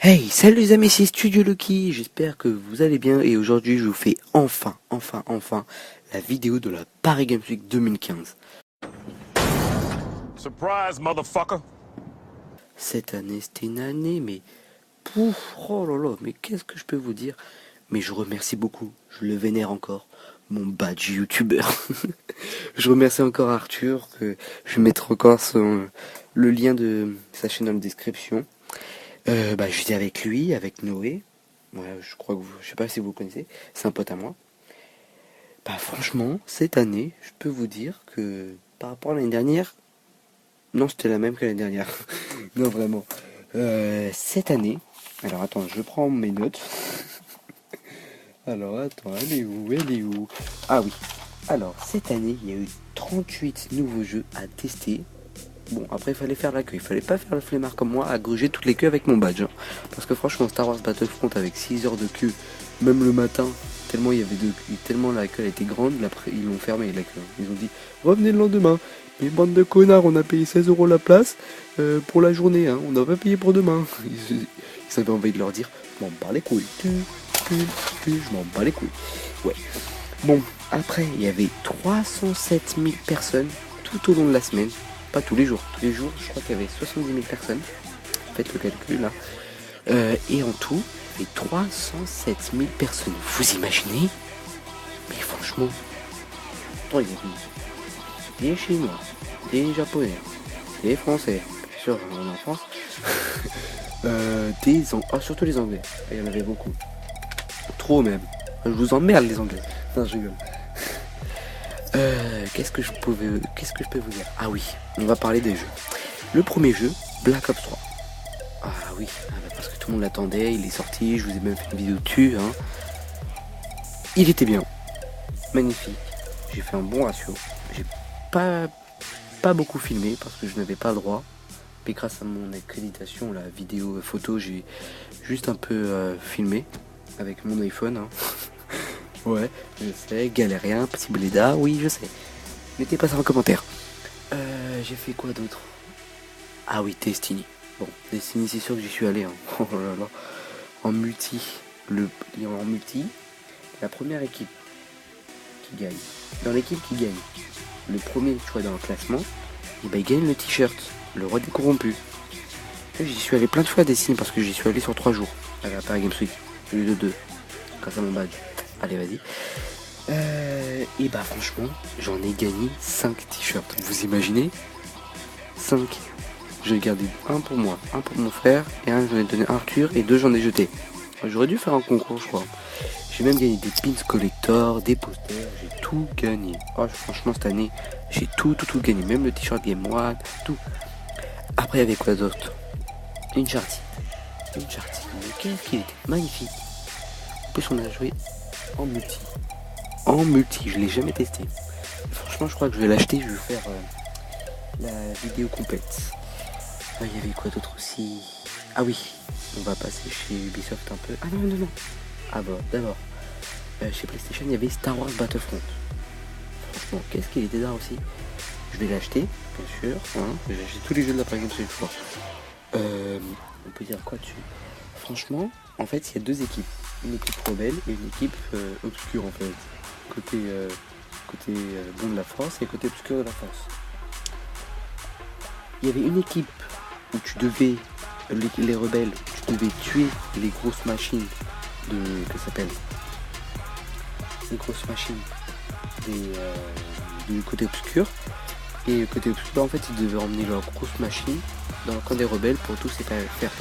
Hey, salut les amis, c'est Studio Lucky, j'espère que vous allez bien et aujourd'hui je vous fais enfin la vidéo de la Paris Games Week 2015. Surprise, motherfucker! Cette année, c'était une année, mais pouf, oh là là, mais qu'est-ce que je peux vous dire? Mais je remercie beaucoup, je le vénère encore, mon badge youtubeur. Je remercie encore Arthur, que je vais mettre encore le lien de sa chaîne dans la description. J'étais avec lui, avec Noé. Ouais, je crois que je sais pas si vous le connaissez, c'est un pote à moi. Franchement, cette année, je peux vous dire que par rapport à l'année dernière, non, c'était la même que l'année dernière. Non, vraiment. Cette année, alors attends, je prends mes notes. Alors attends, elle est où? Ah oui. Alors, cette année, il y a eu 38 nouveaux jeux à tester. Bon, après, il fallait faire la queue. Il fallait pas faire le flemmard comme moi à gruger toutes les queues avec mon badge. Hein. Parce que franchement, Star Wars Battlefront avec 6 heures de queue, même le matin, tellement il y avait tellement la queue elle était grande, ils l'ont fermé la queue. Ils ont dit, revenez le lendemain. Mais bande de connards, on a payé 16 € la place pour la journée. Hein. On n'a pas payé pour demain. Ils avaient envie de leur dire, je m'en bats les couilles. Je m'en bats les couilles. Ouais. Bon, après, il y avait 307 000 personnes tout au long de la semaine. Pas tous les jours. Tous les jours, je crois qu'il y avait 70 000 personnes. Faites le calcul là. Et en tout, il y avait 307 000 personnes. Vous imaginez? Mais franchement, il y avait des Chinois, des Japonais, des Français, bien sûr, on est en France. Surtout les Anglais. Il y en avait beaucoup. Trop même. Je vous emmerde les Anglais. Non, je rigole. Qu'est-ce que je peux vous dire? Ah oui, on va parler des jeux. Le premier jeu, Black Ops 3. Ah oui, parce que tout le monde l'attendait, il est sorti, je vous ai même fait une vidéo dessus. Hein. Il était bien, magnifique. J'ai fait un bon ratio. J'ai pas beaucoup filmé parce que je n'avais pas le droit. Mais grâce à mon accréditation, la vidéo photo, j'ai juste un peu filmé avec mon iPhone. Hein. Ouais, je sais, galérien, petit blédard, oui, je sais. Mettez pas ça en commentaire. J'ai fait quoi d'autre? Ah oui, Destiny. Bon, Destiny, c'est sûr que j'y suis allé. Hein. Oh là là. En multi, la première équipe qui gagne. Dans l'équipe qui gagne, le premier choix dans le classement, et il gagne le t-shirt, le roi des corrompus. J'y suis allé plein de fois à Destiny parce que j'y suis allé sur 3 jours à la Paris Games Week, au lieu de 2, grâce à mon badge. Allez, vas-y. Et franchement, j'en ai gagné 5 t-shirts. Vous imaginez? 5. J'ai gardé un pour moi, un pour mon frère, et un j'en ai donné à Arthur, et 2 j'en ai jeté. J'aurais dû faire un concours, je crois. J'ai même gagné des pins collector, des posters, j'ai tout gagné. Oh, franchement, cette année, j'ai tout gagné. Même le t-shirt Game One, tout. Après, il y avait quoi d'autre? Uncharted. Mais qu'est-ce qu'il était magnifique. En plus, on a joué en multi, je l'ai jamais testé. Franchement, je crois que je vais l'acheter, je vais faire la vidéo complète. Il y avait quoi d'autre aussi? Ah oui, on va passer chez Ubisoft un peu. Ah non. Ah bah, d'abord, chez PlayStation, il y avait Star Wars Battlefront. Franchement, qu'est-ce qu'il était là aussi? Je vais l'acheter, bien sûr. Hein. J'ai tous les jeux de la Paris Games Week, je crois. On peut dire quoi dessus? Franchement, en fait, il y a 2 équipes. Une équipe rebelle et une équipe obscure en fait. Côté bon de la France et côté obscur de la France. Il y avait une équipe où tu devais, les rebelles, tu devais tuer les grosses machines les grosses machines du côté obscur. Et côté obscur, en fait, ils devaient emmener leurs grosses machines dans le camp des rebelles pour tous les faire.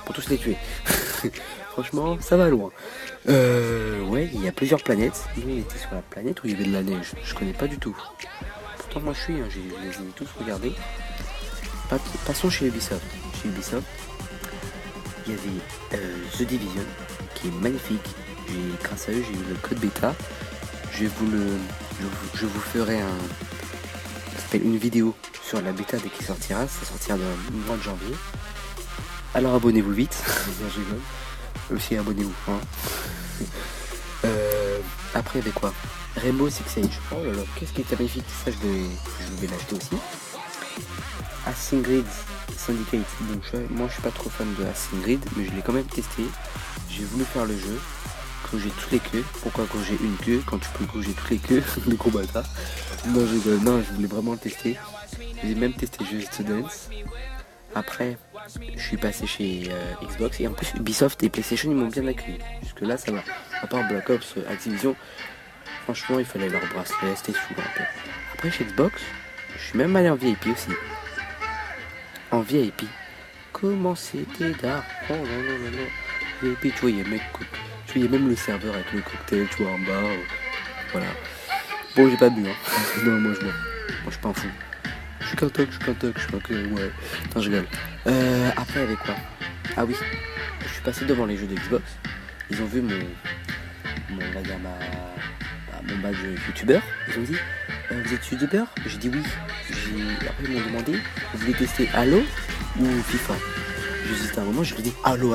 Pour tous les tuer. Franchement, ça va loin. Ouais, il y a plusieurs planètes. Nous, on était sur la planète où il y avait de la neige. Je connais pas du tout. Pourtant, moi, je les ai tous regardés. Passons chez Ubisoft. Chez Ubisoft, il y avait The Division, qui est magnifique. Grâce à eux, j'ai eu le code bêta. Je vous ferai une vidéo sur la bêta dès qu'il sortira. Ça sortira dans le mois de janvier. Alors abonnez-vous vite. Je rigole. Aussi abonnez-vous. Hein. Après, il y avait quoi? Rainbow Six Siege. Oh là là, qu'est-ce qui était magnifique. Ça, je vais l'acheter aussi. Assassin's Creed Syndicate. Bon, moi, je suis pas trop fan de Assassin's Creed, mais je l'ai quand même testé. J'ai voulu faire le jeu. Gruger toutes les queues. Pourquoi gruger une queue quand tu peux gruger toutes les queues? Le gros bâtard. Non, je voulais vraiment le tester. J'ai même testé Just Dance. Après, je suis passé chez Xbox. Et en plus, Ubisoft et PlayStation, ils m'ont bien accueilli. Jusque là, ça va. À part Black Ops, Activision, franchement, il fallait leur bracelet. C'était souvent un peu. Après, chez Xbox, je suis même allé en VIP aussi. En VIP. Comment c'était d'art. Oh non, non, non, non. VIP, tu voyais, mec, tu voyais même le serveur avec le cocktail, tu vois, en bas. Voilà. Bon, j'ai pas bu, hein. Non, moi, je bois. Moi, je suis pas un fou. Je suis qu'un toc, ouais. Non, je rigole. Après, avec quoi? Ah oui. Je suis passé devant les jeux de Xbox. Ils ont vu on va dire, mon badge youtubeur. Ils ont dit, vous êtes youtubeur? J'ai dit oui. Après, ils m'ont demandé, vous voulez tester Halo ou FIFA? Juste un moment, je lui ai dit, Halo.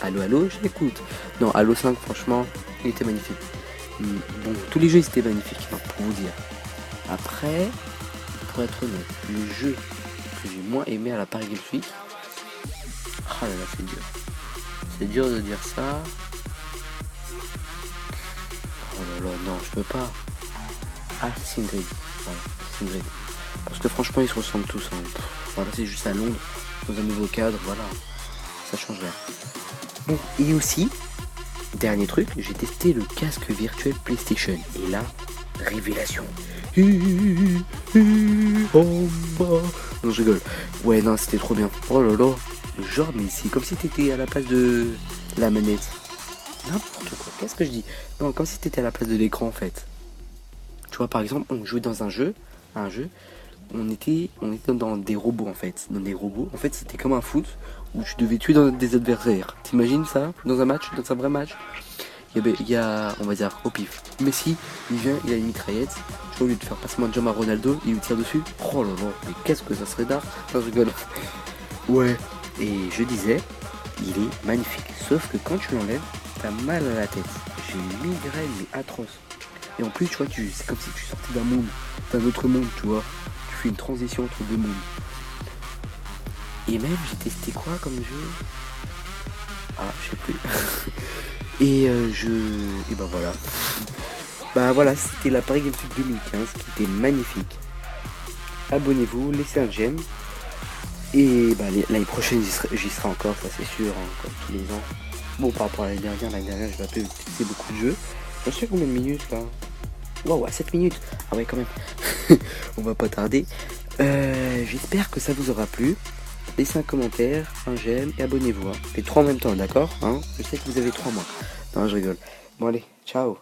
Halo, je l'écoute. Non, Halo 5, franchement, il était magnifique. Bon, tous les jeux, ils étaient magnifiques, hein, pour vous dire. Après, pour être honnête, le jeu que j'ai moins aimé à la Paris Games Week, ah là là, c'est dur. C'est dur de dire ça. Oh là là, non, je peux pas. Assassin's Creed. Voilà, Assassin's Creed. Parce que franchement, ils se ressemblent tous. Hein. Voilà, c'est juste à Londres, dans un nouveau cadre, voilà. Ça change rien. Bon, et aussi, dernier truc, j'ai testé le casque virtuel PlayStation. Et là, révélation. Non, je rigole. Ouais, non, c'était trop bien. Oh là là. Genre, mais c'est comme si t'étais à la place de la manette. N'importe quoi. Qu'est-ce que je dis? Non, comme si t'étais à la place de l'écran, en fait. Tu vois, par exemple, on jouait dans un jeu. On était dans des robots, en fait. Dans des robots. En fait, c'était comme un foot où tu devais tuer des adversaires. T'imagines ça? Dans un match? Dans un vrai match? Il y a, on va dire, au pif. Messi, il vient, il a une mitraillette. Tu vois, au lieu de faire passer un jump à Ronaldo, il lui tire dessus. Oh là là, mais qu'est-ce que ça serait d'art? Non, je rigole. Ouais. Et je disais, il est magnifique. Sauf que quand tu l'enlèves, t'as mal à la tête. J'ai une migraine, mais atroce. Et en plus, tu vois, c'est comme si tu sortais d'un autre monde, tu vois. Tu fais une transition entre deux mondes. Et même, j'ai testé quoi comme jeu? Ah, je sais plus. Et ben voilà. Bah voilà, c'était la Paris Games Week 2015 qui était magnifique. Abonnez-vous, laissez un j'aime. Et bah l'année prochaine j'y serai encore, ça c'est sûr, hein, comme tous les ans. Bon, par rapport à l'année dernière, j'ai pas pu tester beaucoup de jeux. J'en suis à combien de minutes là? Waouh, à 7 minutes. Ah ouais, quand même. On va pas tarder. J'espère que ça vous aura plu. Laissez un commentaire, un j'aime et abonnez-vous. Hein. Les 3 en même temps, d'accord, hein? Je sais que vous avez 3 mois. Non, je rigole. Bon allez, ciao.